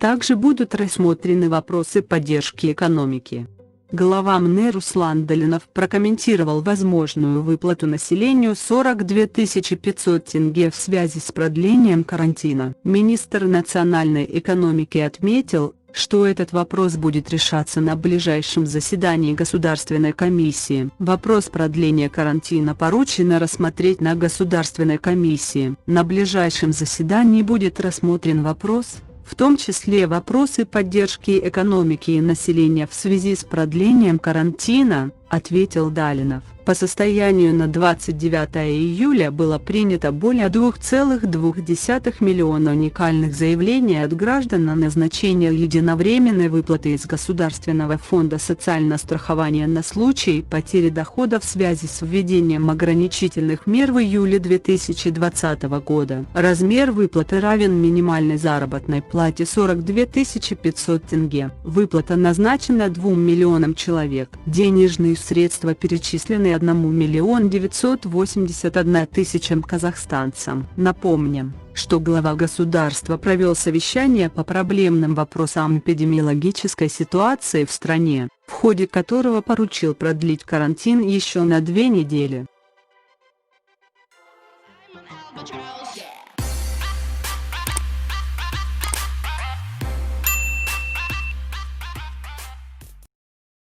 Также будут рассмотрены вопросы поддержки экономики. Глава МНЭ Руслан Долинов прокомментировал возможную выплату населению 42 500 тенге в связи с продлением карантина. Министр национальной экономики отметил, что этот вопрос будет решаться на ближайшем заседании Государственной комиссии. Вопрос продления карантина поручено рассмотреть на Государственной комиссии. На ближайшем заседании будет рассмотрен вопрос, в том числе вопросы поддержки экономики и населения в связи с продлением карантина, ответил Долинов. По состоянию на 29 июля было принято более 2,2 миллиона уникальных заявлений от граждан на назначение единовременной выплаты из Государственного фонда социального страхования на случай потери дохода в связи с введением ограничительных мер в июле 2020 года. Размер выплаты равен минимальной заработной плате 42 500 тенге. Выплата назначена 2 миллионам человек. Денежные средства перечислены 1 981 000 казахстанцам. Напомним, что глава государства провел совещание по проблемным вопросам эпидемиологической ситуации в стране, в ходе которого поручил продлить карантин еще на 2 недели.